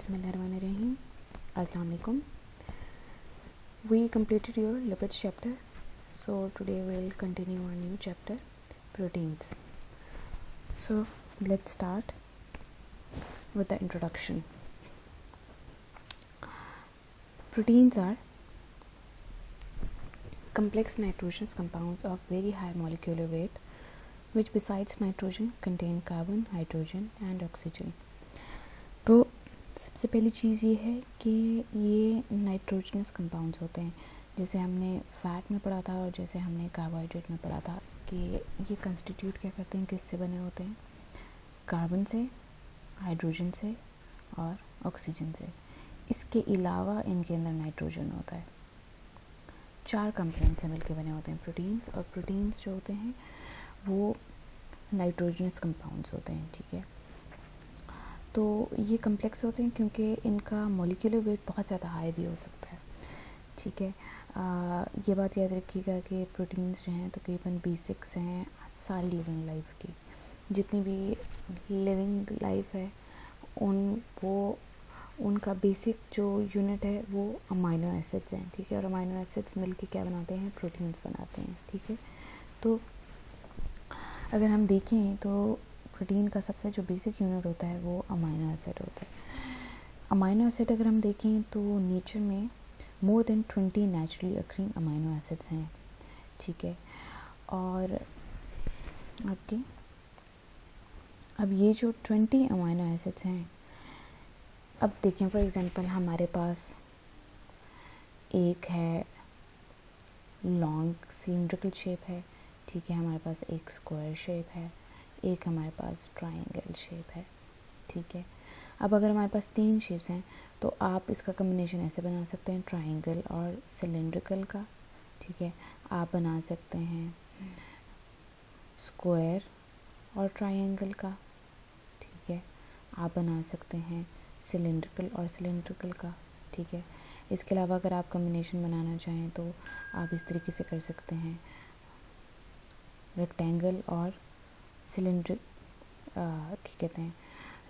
Bismillahirrahmanirrahim. Assalamu alaikum. We completed your lipids chapter, so today we'll continue our new chapter, proteins. So let's start with the introduction. Proteins are complex nitrogenous compounds of very high molecular weight, which besides nitrogen contain carbon, hydrogen and oxygen. तो सबसे पहली चीज़ ये है कि ये nitrogenous compounds होते हैं, जैसे हमने फैट में पढ़ा था और जैसे हमने कार्बोहाइड्रेट में पढ़ा था कि ये कंस्टिट्यूट क्या करते हैं, किससे बने होते हैं, कार्बन से, हाइड्रोजन से और ऑक्सीजन से। इसके अलावा इनके अंदर नाइट्रोजन होता है। 4 कंपोनेंट से मिलकर बने होते हैं प्रोटीन्स, और प्रोटीन्स जो होते हैं वो नाइट्रोजनस कंपाउंड्स होते हैं। ठीक है, तो ये कम्प्लेक्स होते हैं क्योंकि इनका मॉलिक्यूलर वेट बहुत ज़्यादा हाई भी हो सकता है। ठीक है, ये बात याद रखिएगा कि प्रोटीन्स जो हैं तकरीबन बेसिक्स हैं सारी लिविंग लाइफ की। जितनी भी लिविंग लाइफ है उनका बेसिक जो यूनिट है वो अमाइनो एसिड्स हैं। ठीक है, और अमाइनो एसिड्स मिलके क्या बनाते हैं, प्रोटीन्स बनाते हैं। ठीक है, तो अगर हम देखें तो प्रोटीन का सबसे जो बेसिक यूनिट होता है वो अमाइनो एसिड होता है। अमाइनो एसिड अगर हम देखें तो नेचर में more than 20 naturally occurring amino acids हैं। ठीक है, और अब ये जो 20 अमाइनो एसिड्स हैं, अब देखें फॉर एग्जांपल हमारे पास एक है लॉन्ग सिलिंड्रिकल शेप है। ठीक है, हमारे पास एक स्क्वायर शेप है, एक हमारे पास ट्रायंगल शेप है। ठीक है, अब अगर हमारे पास 3 शेप्स हैं तो आप इसका कम्बिनेशन ऐसे बना सकते हैं, ट्रायंगल और सिलेंड्रिकल का। ठीक है, आप बना सकते हैं स्क्वायर और ट्रायंगल का। ठीक है, आप बना सकते हैं सिलेंड्रिकल और सिलेंड्रिकल का। ठीक है, इसके अलावा अगर आप कम्बिनेशन बनाना चाहें तो आप इस तरीके से कर सकते हैं, रेक्टेंगल और सिलेंड्रिक क्या कहते हैं,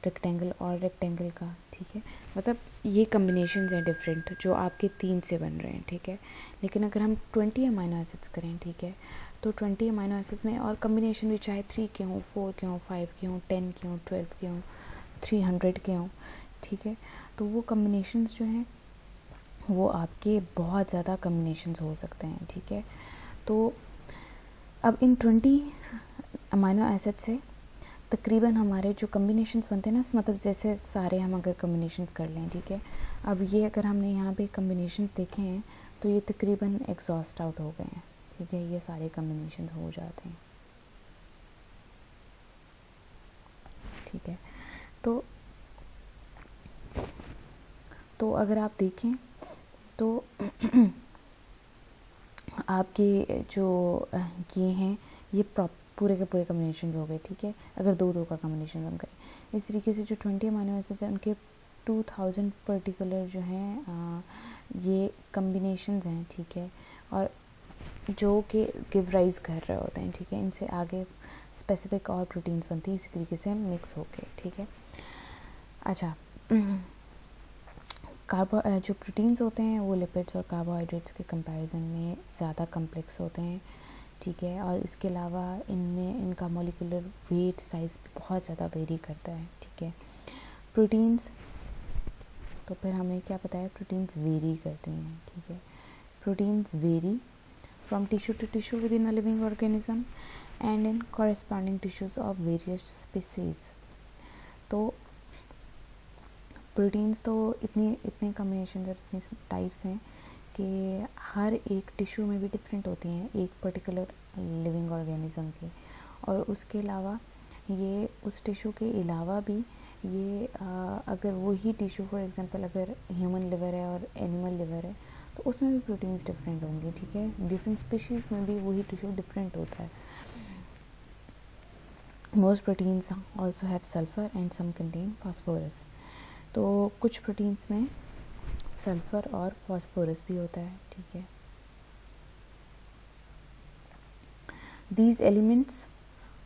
रेक्टेंगल और रेक्टेंगल का। ठीक है, मतलब ये कम्बिनेशंस हैं डिफरेंट जो आपके 3 से बन रहे हैं। ठीक है, लेकिन अगर हम 20 अमाइनो एसिड्स करें, ठीक है, तो 20 अमाइनो एसिड्स में और कम्बिनेशन भी चाहे 3 के हों, 4 के हों, 5 के हों, 10 के हों, 12 के हों, 300 के हों। ठीक है, तो वो कम्बिनेशंस जो हैं वो आपके बहुत ज़्यादा कम्बिनेशंस हो सकते हैं। ठीक है, तो अब इन 20 अमाइनो एसिड से तकरीबन हमारे जो कम्बिनेशंस बनते हैं ना, मतलब जैसे सारे हम अगर कम्बिनेशंस कर लें। ठीक है, अब ये अगर हमने यहाँ पे कम्बिनेशंस देखे हैं तो ये तकरीबन एग्जॉस्ट आउट हो गए हैं। ठीक है, ये सारे कम्बिनेशंस हो जाते हैं। ठीक है, तो अगर आप देखें तो आपके जो ये हैं ये पूरे के पूरे कम्बिनेशन हो गए। ठीक है, अगर 2-2 का कम्बिनेशन हम करें इस तरीके से, जो 20 अमाइनो एसिड्स हैं उनके 2000 पर्टिकुलर जो हैं ये कम्बिनेशंस हैं। ठीक है, और जो कि गिव राइज कर रहे होते हैं। ठीक है, इनसे आगे स्पेसिफिक और प्रोटीन्स बनती हैं इसी तरीके से मिक्स होके। ठीक है, अच्छा, जो प्रोटीन्स होते हैं वो लिपिड्स और कार्बोहाइड्रेट्स के कंपैरिजन में ज़्यादा कम्प्लेक्स होते हैं। ठीक है, और इसके अलावा इनमें इनका मॉलिक्यूलर वेट साइज़ भी बहुत ज़्यादा वेरी करता है। ठीक है, प्रोटीन्स तो फिर हमें क्या पता है, प्रोटीन्स वेरी करते हैं। ठीक है, proteins vary from tissue to tissue within a living organism and in corresponding tissues of various species. तो प्रोटीन्स तो इतने कम्बिनेशन और इतने टाइप्स हैं कि हर एक टिश्यू में भी डिफरेंट होती हैं एक पर्टिकुलर लिविंग ऑर्गेनिज्म के। और उसके अलावा ये उस टिश्यू के अलावा भी ये अगर वही टिश्यू फॉर एग्जांपल अगर ह्यूमन लिवर है और एनिमल लिवर है तो उसमें भी प्रोटीन्स डिफरेंट होंगे। ठीक है, डिफरेंट स्पीशीज़ में भी वही टिश्यू डिफरेंट होता है। Most proteins also have sulphur and some contain phosphorus. तो कुछ प्रोटीन्स में सल्फ़र और फास्फोरस भी होता है। ठीक है, these elements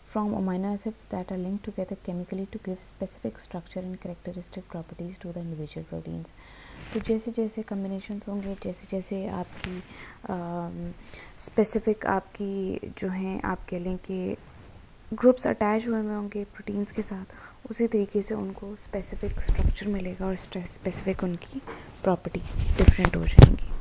from amino acids that are linked together chemically to give specific structure and characteristic properties to the individual proteins. तो जैसे जैसे कम्बिनेशंस होंगे, जैसे जैसे आपकी स्पेसिफिक आपकी जो हैं आप कह लें कि ग्रुप्स अटैच हुए होंगे प्रोटीन्स के साथ, उसी तरीके से उनको स्पेसिफिक स्ट्रक्चर मिलेगा और स्पेसिफिक उनकी प्रॉपर्टीज डिफरेंट हो जाएंगी.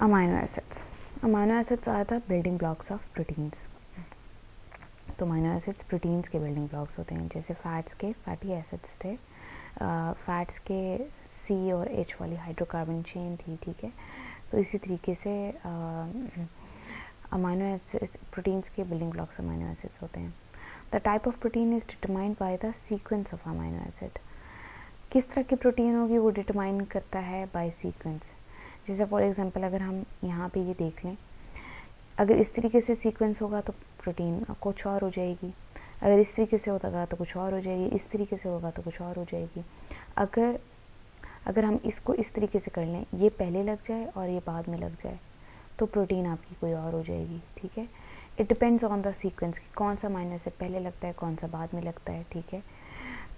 Amino acids are the building blocks of proteins. तो अमाइनो एसिड्स प्रोटीन्स के बिल्डिंग ब्लॉक्स होते हैं. जैसे फैट्स के फैटी एसिड्स थे, फैट्स के C और H वाली हाइड्रोकार्बन चेन थी, ठीक है. तो इसी तरीके से अमाइनो एसिड्स प्रोटीन्स के बिल्डिंग ब्लॉक्स अमाइनो एसिड्स होते हैं. The type of protein is determined by the sequence of amino acid. किस तरह की प्रोटीन होगी वो डिटरमाइन करता है बाय सीक्वेंस. जैसे फॉर एग्जांपल अगर हम यहाँ पे ये देख लें, अगर इस तरीके से सीक्वेंस होगा तो प्रोटीन कुछ और हो जाएगी, अगर इस तरीके से होगा तो कुछ और हो जाएगी, इस तरीके से होगा तो कुछ और हो जाएगी. अगर हम इसको इस तरीके से कर लें, ये पहले लग जाए और ये बाद में लग जाए, तो प्रोटीन आपकी कोई और हो जाएगी, ठीक है. It depends on the sequence कि कौन सा अमाइनो एसिड पहले लगता है, कौन सा बाद में लगता है, ठीक है.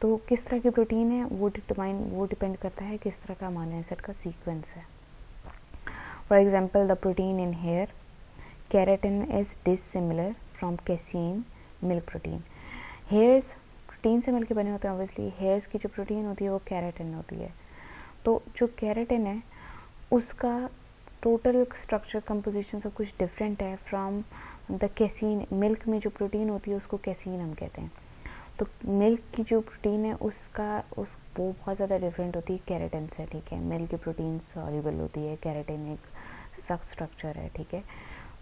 तो किस तरह की प्रोटीन है वो डिपेंड करता है किस तरह का अमाइनो एसिड का सीक्वेंस है. For example the protein in hair keratin is dissimilar from casein milk protein. Hairs protein से मिलकर बने होते हैं. ऑब्वियसली हेयर्स की जो प्रोटीन होती है वो केराटिन होती है. तो जो केराटिन है उसका टोटल स्ट्रक्चर कंपोजिशन सब कुछ डिफरेंट है फ्रॉम द कैसीन. मिल्क में जो प्रोटीन होती है उसको कैसीन हम कहते हैं. तो मिल्क की जो प्रोटीन है वो बहुत ज़्यादा डिफरेंट होती है केराटिन से, ठीक है. मिल्क की प्रोटीन सॉल्युबल होती है, केराटिन एक सख्त स्ट्रक्चर है, ठीक है.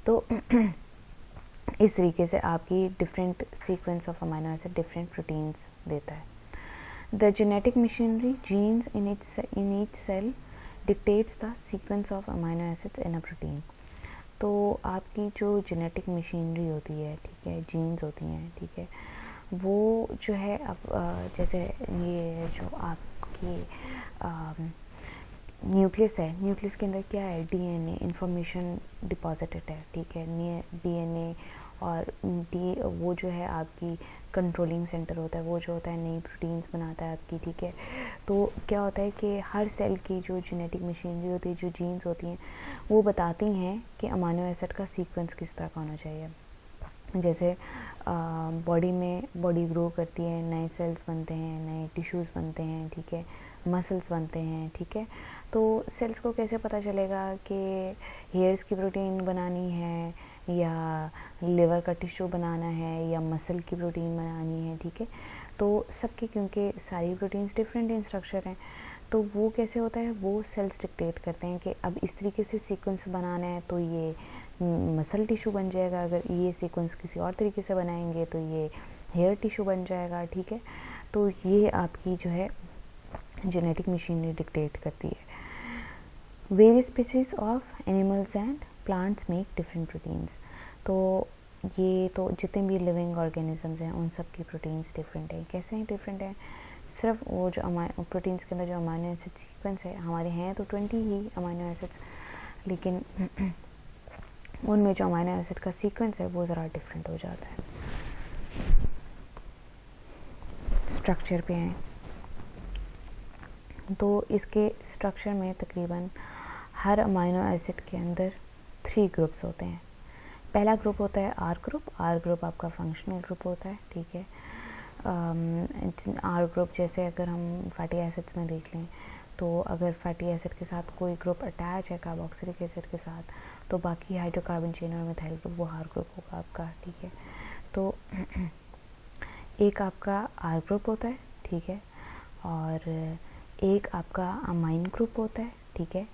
तो इस तरीके से आपकी different sequence of amino acid different proteins देता है. The genetic machinery genes in each cell dictates the sequence of amino acids in a protein. तो आपकी जो जेनेटिक मशीनरी होती है, ठीक है, जीन्स होती हैं, ठीक है, वो जो है अब जैसे ये जो आपकी न्यूक्लियस है, न्यूक्लियस के अंदर क्या है, डीएनए इंफॉर्मेशन डिपॉजिटेड है, ठीक है. डीएनए और वो जो है आपकी कंट्रोलिंग सेंटर होता है, वो जो होता है नई प्रोटीन्स बनाता है आपकी, ठीक है. तो क्या होता है कि हर सेल की जो जेनेटिक मशीनरी होती है, जो जीन्स होती हैं, वो बताती हैं कि अमाइनो एसिड का सीक्वेंस किस तरह का होना चाहिए. जैसे बॉडी में बॉडी ग्रो करती है, नए सेल्स बनते हैं, नए टिश्यूज़ बनते हैं, ठीक है, मसल्स बनते हैं, ठीक है. तो सेल्स को कैसे पता चलेगा कि हेयर्स की प्रोटीन बनानी है या लिवर का टिश्यू बनाना है या मसल की प्रोटीन बनानी है, ठीक है. तो सबकी क्योंकि सारी प्रोटीन्स डिफरेंट इन स्ट्रक्चर हैं, तो वो कैसे होता है, वो सेल्स डिक्टेट करते हैं कि अब इस तरीके से सीक्वेंस बनाना है तो ये मसल टिश्यू बन जाएगा, अगर ये सीक्वेंस किसी और तरीके से बनाएंगे तो ये हेयर टिश्यू बन जाएगा, ठीक है. तो ये आपकी जो है जेनेटिक मशीनरी डिक्टेट करती है. Various species of animals and plants make different proteins. तो ये तो जितने भी लिविंग ऑर्गेनिजम्स हैं उन सब की प्रोटीन्स डिफरेंट हैं. कैसे हैं डिफरेंट हैं, सिर्फ वो जो प्रोटीन्स के अंदर जो अमाइनो एसिड सीक्वेंस है, हमारे हैं तो 20 ही अमाइनो एसिड्स, लेकिन उनमें जो अमाइनो एसिड का सीक्वेंस है वो ज़रा डिफरेंट हो जाता है. स्ट्रक्चर पे हैं तो इसके स्ट्रक्चर में तकरीबन हर अमाइनो एसिड के अंदर 3 ग्रुप्स होते हैं. पहला ग्रुप होता है आर ग्रुप आपका फंक्शनल ग्रुप होता है, ठीक है. आर ग्रुप जैसे अगर हम फैटी एसिड्स में देख लें, तो अगर फैटी एसिड के साथ कोई ग्रुप अटैच है कार्बोक्सिलिक एसिड के साथ, तो बाकी हाइड्रोकार्बन चेन और मिथाइल ग्रुप वो आर ग्रुप होगा आपका, ठीक है. तो एक आपका आर ग्रुप होता है, ठीक है, और एक आपका अमाइन ग्रुप होता है, ठीक है,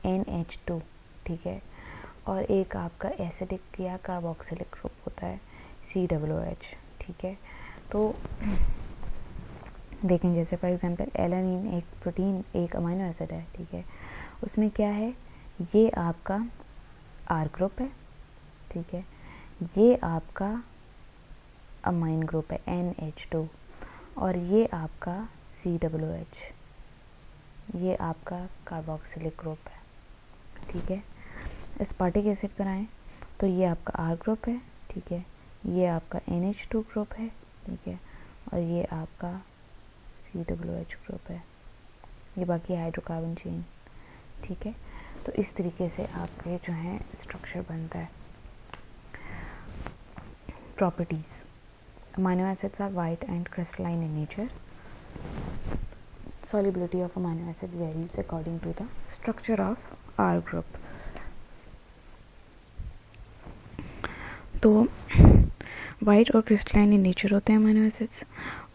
NH2, ठीक है, और एक आपका एसिडिक या कार्बोक्सिलिक ग्रुप होता है COOH, ठीक है. तो देखें जैसे फॉर एग्जांपल एलानिन एक प्रोटीन एक अमाइनो एसिड है, ठीक है, उसमें क्या है, ये आपका आर ग्रुप है, ठीक है, ये आपका अमाइन ग्रुप है NH2, और ये आपका COOH, ये आपका कार्बोक्सिलिक ग्रुप है, ठीक है. एस्पार्टिक एसिड पर आएँ तो ये आपका R ग्रुप है, ठीक है, ये आपका NH2 ग्रुप है, ठीक है, और ये आपका COOH ग्रुप है, ये बाकी हाइड्रोकार्बन चेन, ठीक है। तो इस तरीके से आपके जो है स्ट्रक्चर बनता है। Properties, amino acids are white and crystalline in nature, solubility of amino acid varies according to the structure of R group. तो वाइट और क्रिस्टलाइन इन नेचर होते हैं अमीनो एसिड्स,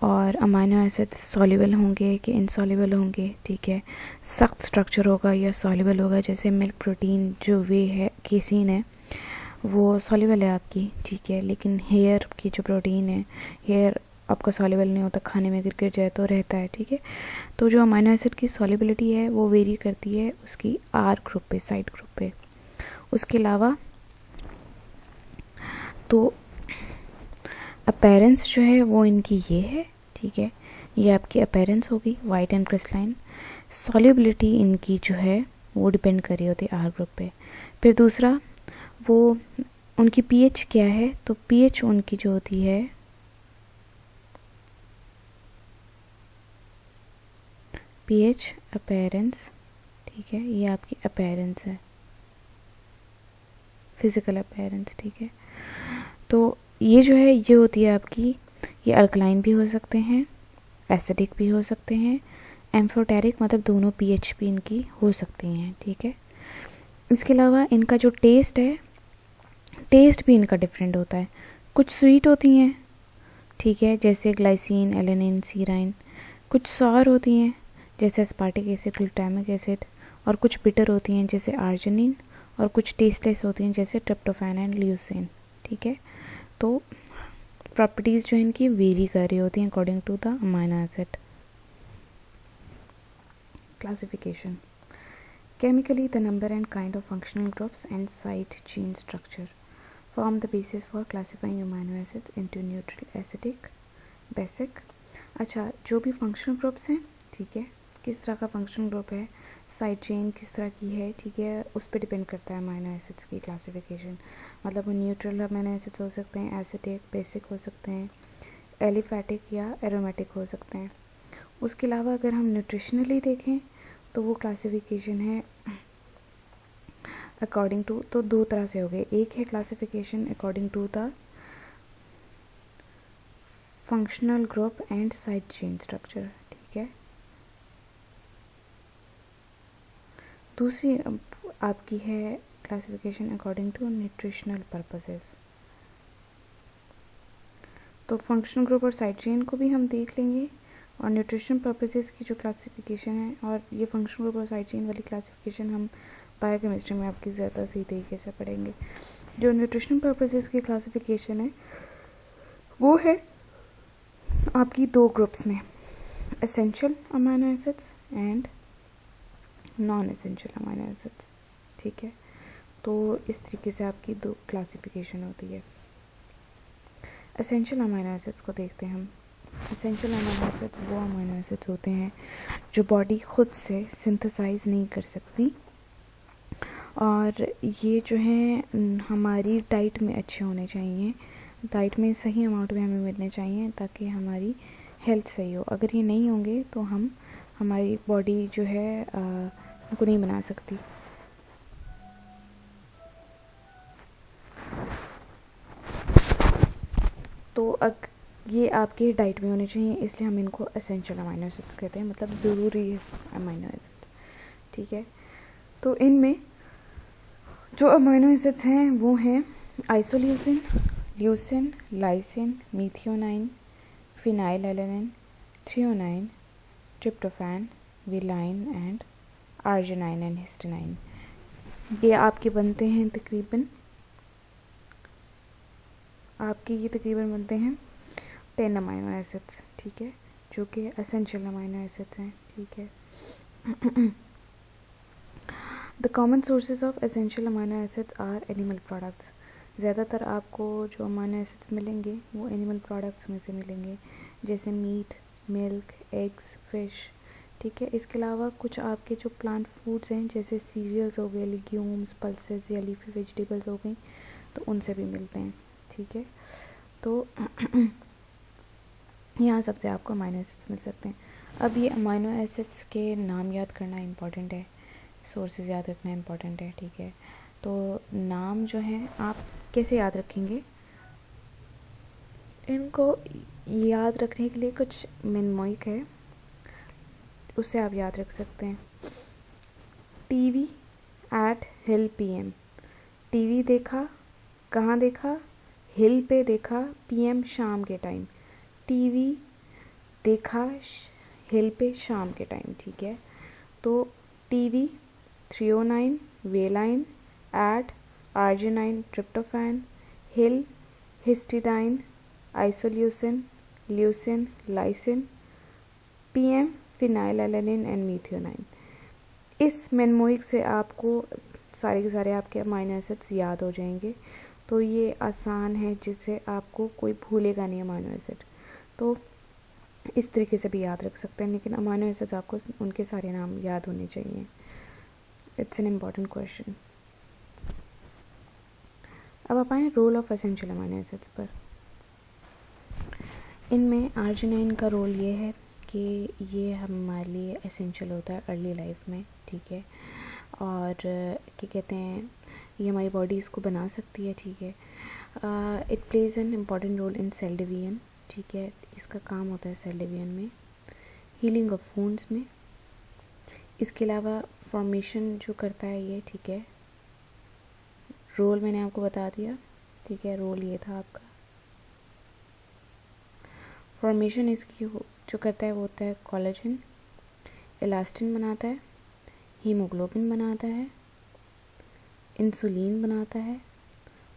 और अमीनो एसिड्स सॉल्युबल होंगे कि insoluble होंगे, ठीक है, सख्त स्ट्रक्चर होगा या सॉल्युबल होगा। जैसे मिल्क प्रोटीन जो वे है, केसीन है, वो सॉल्युबल है आपकी, ठीक है, लेकिन हेयर की जो प्रोटीन है, हेयर आपका सॉल्युबल नहीं होता, खाने में गिर जाए तो रहता है, ठीक है। तो जो अमीनो एसिड की सॉल्युबिलिटी है वो वेरी करती है उसकी R ग्रुप पे, साइड ग्रुप पे। उसके अलावा तो अपीयरेंस जो है वो इनकी ये है, ठीक है, ये आपकी अपीयरेंस होगी वाइट एंड क्रिस्टलाइन। सॉल्युबिलिटी इनकी जो है वो डिपेंड कर रही होती है R ग्रुप पे। फिर दूसरा, वो उनकी pH क्या है, तो pH उनकी जो होती है pH अपीयरेंस, ठीक है, ये आपकी अपीयरेंस है, फिजिकल अपीयरेंस, ठीक है। तो ये जो है ये होती है आपकी, ये अल्कलाइन भी हो सकते हैं, एसिडिक भी हो सकते हैं, एम्फोटेरिक, मतलब दोनों pH भी इनकी हो सकती हैं, ठीक है। इसके अलावा इनका जो टेस्ट है, टेस्ट भी इनका डिफरेंट होता है। कुछ स्वीट होती हैं, ठीक है, जैसे ग्लाइसिन, एलेनिन, सीराइन। कुछ सॉर होती हैं जैसे एस्पार्टिक एसिड, ग्लूटामिक एसिड, और कुछ बिटर होती हैं जैसे आर्जिनिन, और कुछ टेस्टलेस होती हैं जैसे ट्रिप्टोफैन एंड ल्यूसिन, ठीक है। तो प्रॉपर्टीज़ जो इनकी वेरी कर रही होती हैं according to the amino acid. Classification, chemically the number and kind of functional groups and side chain structure form the basis for classifying amino acids into neutral, acidic, basic. अच्छा, जो भी functional groups हैं, ठीक है, किस तरह का functional group है, साइड चेन किस तरह की है, ठीक है, उस पर डिपेंड करता है अमीनो एसिड्स की क्लासिफिकेशन। मतलब वो न्यूट्रल अमीनो एसिड्स हो सकते हैं, एसिडिक, बेसिक हो सकते हैं, एलिफैटिक या एरोमेटिक हो सकते हैं। उसके अलावा अगर हम न्यूट्रिशनली देखें तो वो क्लासिफिकेशन है अकॉर्डिंग टू, तो दो तरह से हो गए। एक है classification according to the functional group and side chain structure, ठीक है। दूसरी आपकी है classification according to nutritional purposes. तो फंक्शनल ग्रुप और साइड चेन को भी हम देख लेंगे, और न्यूट्रिशन पर्पसेस की जो क्लासिफिकेशन है, और ये फंक्शनल ग्रुप और साइड चेन वाली क्लासिफिकेशन हम बायोकेमिस्ट्री में आपकी ज़्यादा सही तरीके से पढ़ेंगे। जो न्यूट्रिशन पर्पसेस की क्लासिफिकेशन है वो है आपकी दो ग्रुप्स में, essential amino acids and non essential amino acids, ठीक है। तो इस तरीके से आपकी दो क्लासिफिकेशन होती है। एसेंशियल अमीनो एसिड्स को देखते हैं हम। एसेंशियल अमीनो एसिड्स वो अमीनो एसिड्स होते हैं जो बॉडी खुद से सिंथेसाइज नहीं कर सकती, और ये जो है हमारी डाइट में अच्छे होने चाहिए, डाइट में सही अमाउंट में हमें मिलने चाहिए ताकि हमारी हेल्थ सही हो। अगर ये नहीं होंगे तो हमारी बॉडी जो है को नहीं बना सकती। तो ये आपकी डाइट में होने चाहिए, इसलिए हम इनको एसेंशियल अमीनो एसिड्स कहते हैं, मतलब ज़रूरी अमीनो एसिड, ठीक है। तो इनमें जो अमीनो एसिड्स हैं वो हैं isoleucine, leucine, lysine, methionine, phenylalanine, threonine, tryptophan, valine and arginine and histidine. ये आपके बनते हैं तकरीबन 10 अमीनो एसिड्स, ठीक है, जो कि एसेंशियल अमीनो एसिड्स हैं, ठीक है। The common sources of essential amino acids are animal products. ज़्यादातर आपको जो अमीनो एसिड्स मिलेंगे वो एनिमल प्रोडक्ट्स में से मिलेंगे, जैसे मीट, मिल्क, एग्स, फिश, ठीक है। इसके अलावा कुछ आपके जो प्लांट फूड्स हैं जैसे सीरियल्स हो गए, लिग्यूम्स, पल्सेस या लीफी वेजिटेबल्स हो गई, तो उनसे भी मिलते हैं, ठीक है। तो यहाँ सबसे आपको अमाइनो एसिड्स मिल सकते हैं। अब ये अमाइनो एसिड्स के नाम याद करना इम्पॉर्टेंट है, सोर्सेज याद रखना इम्पॉर्टेंट है, ठीक है। तो नाम जो हैं आप कैसे याद रखेंगे, इनको याद रखने के लिए कुछ मेमोइक है, उससे आप याद रख सकते हैं। TV at hill PM, TV देखा, कहाँ देखा, हिल पे देखा, पीएम शाम के टाइम, टीवी देखा हिल पे शाम के टाइम, ठीक है। तो TV 309 valine, at arginine tryptophan, hill histidine, isoleucine, leucine, lysine, PM phenylalanine and methionine. इस मेमोइक से आपको सारे के सारे आपके अमाइनो एसिड्स याद हो जाएंगे। तो ये आसान है जिससे आपको कोई भूलेगा नहीं अमाइनो एसिड। तो इस तरीके से भी याद रख सकते हैं, लेकिन अमाइनो एसिड्स आपको उनके सारे नाम याद होने चाहिए। It's an important question. अब आप आए role of essential amino acids पर। इनमें आर्जिनाइन का रोल ये है कि ये हमारे लिए एसेंशियल होता है अर्ली लाइफ में, ठीक है। और क्या कहते हैं, ये हमारी बॉडी इसको बना सकती है, ठीक है। It plays an important role in cell division, ठीक है। इसका काम होता है सेल डिवीजन में, हीलिंग ऑफ वुंड्स में। इसके अलावा फॉर्मेशन जो करता है ये, ठीक है। रोल मैंने आपको बता दिया, ठीक है, रोल ये था आपका। फॉर्मेशन इसकी जो करता है वो होता है कोलेजन, इलास्टिन बनाता है, हीमोग्लोबिन बनाता है, इंसुलिन बनाता है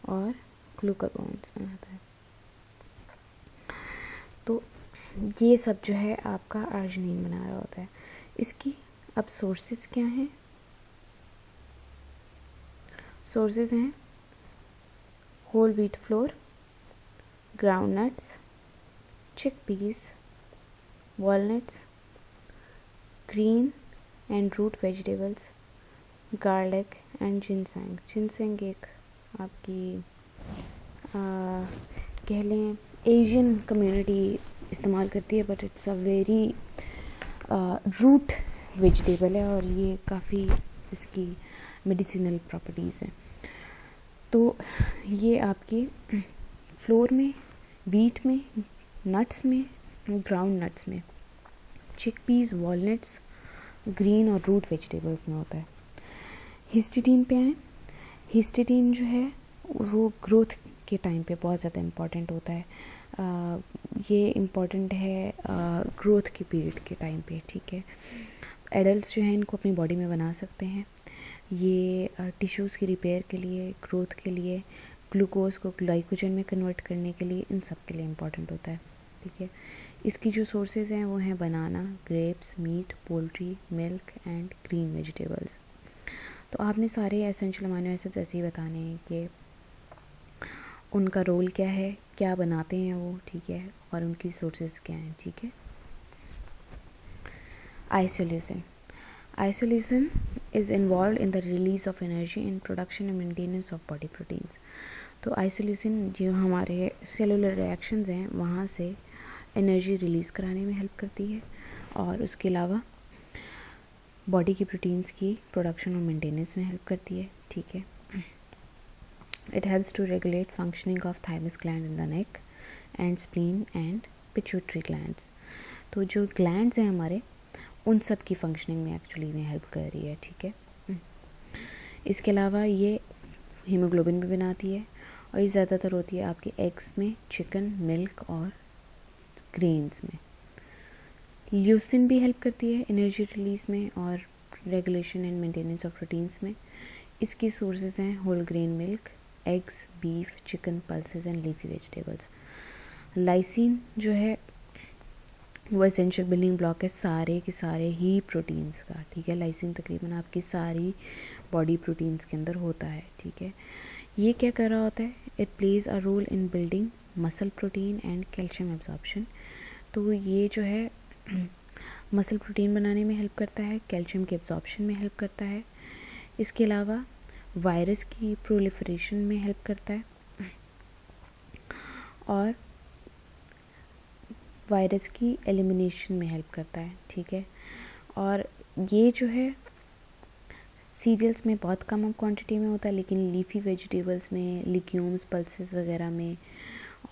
और ग्लूकागॉन्स बनाता है। तो ये सब जो है आपका आर्जिनिन बना रहा होता है। इसकी अब सोर्सेज क्या हैं? सोर्सेज हैं whole wheat flour, ground nuts, chickpeas, walnuts, green and root vegetables, garlic and ginseng। ginseng एक आपकी कह लें एशियन कम्युनिटी इस्तेमाल करती है, but it's a very root vegetable है और ये काफ़ी इसकी मेडिसिनल प्रॉपर्टीज़ हैं। तो ये आपकी फ्लोर में, व्हीट में, नट्स में, ग्राउंड नट्स में, चिकपीस, वॉलनट्स, ग्रीन और रूट वेजिटेबल्स में होता है। हिस्टिडीन पे आए। हिस्टिडीन जो है वो ग्रोथ के टाइम पे बहुत ज़्यादा इम्पॉर्टेंट होता है। ये इम्पॉर्टेंट है ग्रोथ के पीरियड के टाइम पे, ठीक है। एडल्ट्स जो हैं इनको अपनी बॉडी में बना सकते हैं। ये टिश्यूज़ की रिपेयर के लिए, ग्रोथ के लिए, ग्लूकोज को ग्लाइकोजन में कन्वर्ट करने के लिए, इन सब के लिए इम्पॉर्टेंट होता है, ठीक है। इसकी जो सोर्सेज हैं वो हैं banana, grapes, meat, poultry, milk and green vegetables. तो आपने सारे एसेंशियल अमाइनो एसिड्स ऐसे ही बताने हैं कि उनका रोल क्या है, क्या बनाते हैं वो, ठीक है, और उनकी सोर्सेज क्या हैं, ठीक है। Isoleucine. Isoleucine is involved in the release of energy in production and maintenance of body proteins। तो आइसोल्यूसिन जो हमारे सेलुलर रिएक्शंस हैं वहाँ से एनर्जी रिलीज़ कराने में हेल्प करती है और उसके अलावा बॉडी की प्रोटीन्स की प्रोडक्शन और मेंटेनेंस में हेल्प करती है, ठीक है। It helps to regulate functioning of thymus gland in the neck and spleen and pituitary glands. तो जो ग्लैंड्स हैं हमारे उन सब की फंक्शनिंग में एक्चुअली में हेल्प कर रही है, ठीक है। इसके अलावा ये हीमोग्लोबिन भी बनाती है और ये ज़्यादातर होती है आपके एग्स में, चिकन, मिल्क और ग्रेन्स में। ल्यूसिन भी हेल्प करती है एनर्जी रिलीज में और regulation and maintenance of proteins में। इसकी सोर्सेज हैं whole grain milk, eggs, beef, chicken, pulses and leafy vegetables. Lysine जो है वो एसेंशियल बिल्डिंग ब्लॉक है सारे के सारे ही प्रोटीन्स का, ठीक है। लाइसिन तकरीबन आपकी सारी बॉडी प्रोटीन्स के अंदर होता है, ठीक है। ये क्या कर रहा होता है? It plays a role in building muscle protein and calcium absorption. तो ये जो है मसल प्रोटीन बनाने में हेल्प करता है, कैल्शियम के एब्जॉर्प्शन में हेल्प करता है। इसके अलावा वायरस की प्रोलिफरेशन में हेल्प करता है और वायरस की एलिमिनेशन में हेल्प करता है, ठीक है। और ये जो है सीरियल्स में बहुत कम क्वांटिटी में होता है, लेकिन लीफी वेजिटेबल्स में, लिग्यूम्स, पल्सेस वगैरह में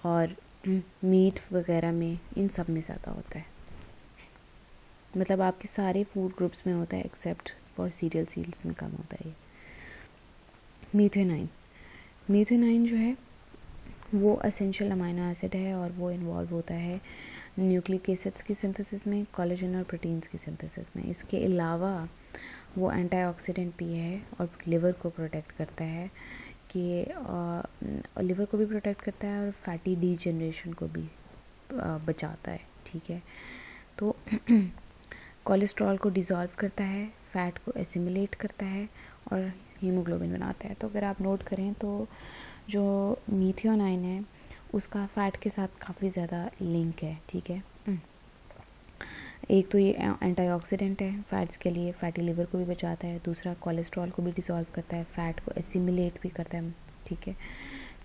और मीट वगैरह में, इन सब में ज़्यादा होता है। मतलब आपके सारे फूड ग्रुप्स में होता है एक्सेप्ट फॉर सीरियल्स में कम होता है। मीथेनाइन जो है वो एसेंशियल अमाइनो एसिड है और वो इन्वॉल्व होता है न्यूक्लिक एसिड्स की सिंथेसिस में, कोलेजन और प्रोटीन्स की सिंथेसिस में। इसके अलावा वो एंटीऑक्सीडेंट भी है और लिवर को प्रोटेक्ट करता है कि लिवर को भी प्रोटेक्ट करता है और फैटी डीजनरेशन को भी बचाता है, ठीक है। तो कोलेस्ट्रॉल को डिज़ोल्व करता है, फैट को एसिमिलेट करता है और हीमोग्लोबिन बनाता है। तो अगर आप नोट करें तो जो मीथियोनाइन है उसका फ़ैट के साथ काफ़ी ज़्यादा लिंक है, ठीक है। एक तो ये एंटीऑक्सीडेंट है फैट्स के लिए, फैटी लिवर को भी बचाता है। दूसरा कोलेस्ट्रॉल को भी डिसॉल्व करता है, फैट को एसिमिलेट भी करता है, ठीक है।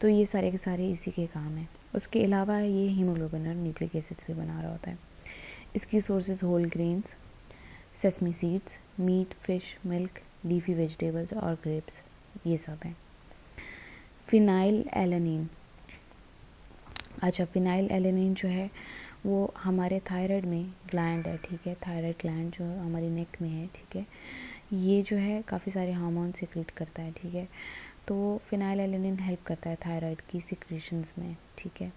तो ये सारे के सारे इसी के काम हैं। उसके अलावा ये हीमोग्लोबिन और न्यूक्लिक एसिड्स भी बना रहा होता है। इसकी sources whole grains, sesame seeds, meat, fish, milk, leafy vegetables और ग्रेप्स, ये सब हैं। फिनाइल एलेनिन, अच्छा फिनाइल एलेनिन जो है वो हमारे थायराइड में ग्लैंड है, ठीक है। थायराइड ग्लैंड जो हमारी नेक में है, ठीक है। ये जो है काफ़ी सारे हार्मोन सिक्रीट करता है, ठीक है। तो फिनाइल एलेनिन हेल्प करता है थायराइड की सिक्रीशंस में, ठीक है।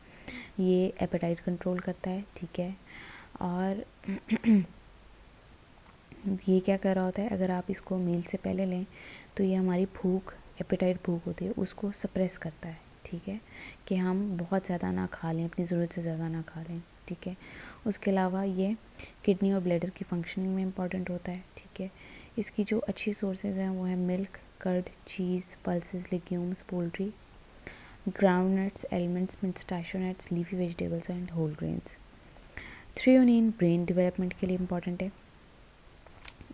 ये एपेटाइट कंट्रोल करता है, ठीक है। और ये क्या कर रहा होता है, अगर आप इसको मील से पहले लें तो ये हमारी भूख, एपेटाइट भूख होती है, उसको सप्रेस करता है, ठीक है, कि हम बहुत ज़्यादा ना खा लें, अपनी ज़रूरत से ज़्यादा ना खा लें, ठीक है। उसके अलावा ये किडनी और ब्लैडर की फंक्शनिंग में इम्पॉर्टेंट होता है, ठीक है। इसकी जो अच्छी सोर्सेज हैं वो है milk, curd, cheese, pulses, legumes, poultry, ground nuts, almonds, pistachio nuts, leafy vegetables and whole grains. Threonine brain development के लिए इम्पॉर्टेंट है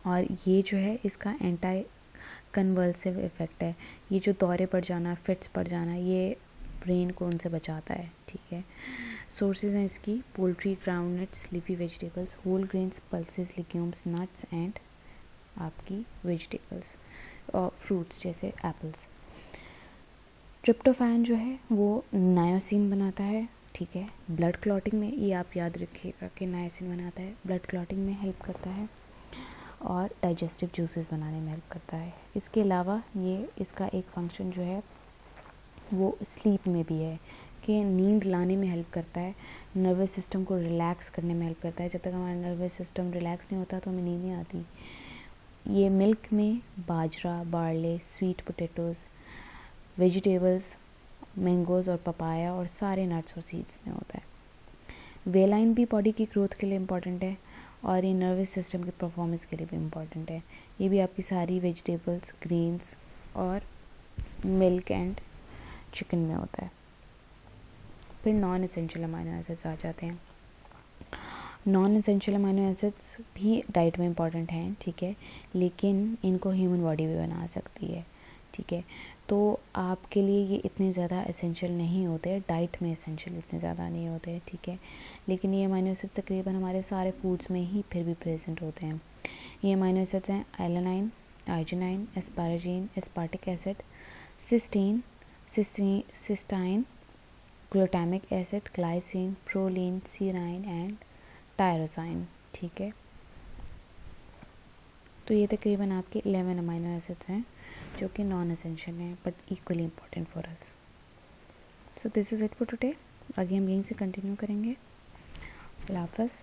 और ये जो है इसका एंटी कन्वल्सिव इफ़ेक्ट है। ये जो दौरे पड़ जाना, फिट्स पड़ जाना, ये ब्रेन को उनसे बचाता है, ठीक है। सोर्सेज हैं इसकी poultry, ground nuts, leafy vegetables, whole grains, pulses, legumes, nuts and आपकी वेजिटेबल्स और फ्रूट्स जैसे एप्पल्स। ट्रिप्टोफैन जो है वो नायोसिन बनाता है, ठीक है। ब्लड क्लॉटिंग में, ये आप याद रखिएगा कि नायोसिन बनाता है, ब्लड क्लॉटिंग में हेल्प करता है और डाइजेस्टिव जूसेस बनाने में हेल्प करता है। इसके अलावा ये इसका एक फंक्शन जो है वो स्लीप में भी है कि नींद लाने में हेल्प करता है, नर्वस सिस्टम को रिलैक्स करने में हेल्प करता है। जब तक हमारा नर्वस सिस्टम रिलैक्स नहीं होता तो हमें नींद नहीं आती। ये मिल्क में बाजरा, barley, sweet potatoes, vegetables, mangoes और पपाया और सारे नट्स और सीड्स में होता है। वेलाइन भी बॉडी की ग्रोथ के लिए इम्पॉर्टेंट है और ये नर्वस सिस्टम की परफॉर्मेंस के लिए भी इम्पॉर्टेंट है। ये भी आपकी सारी वेजिटेबल्स, ग्रेन्स और मिल्क एंड चिकन में होता है। फिर नॉन एसेंशियल अमाइनो एसिड्स आ जाते हैं। नॉन एसेंशियल अमाइनो एसिड्स भी डाइट में इम्पॉर्टेंट हैं, ठीक है, लेकिन इनको ह्यूमन बॉडी भी बना सकती है, ठीक है। तो आपके लिए ये इतने ज़्यादा एसेंशियल नहीं होते, डाइट में एसेंशियल इतने ज़्यादा नहीं होते, ठीक है। लेकिन ये अमाइनो एसिड तकरीबन हमारे सारे फूड्स में ही फिर भी प्रेजेंट होते हैं। ये अमाइनो एसिड्स हैं alanine, arginine, asparagine, aspartic acid, cysteine, cystine, glutamic acid, glycine, proline, serine and tyrosine, ठीक है। तो ये तकरीबन आपके 11 अमाइनो एसिड्स हैं जो कि नॉन एसेंशियल हैं but equally important for us. So this is it for today. आगे हम यहीं से कंटिन्यू करेंगे। अल्लाह हाफ़िज़।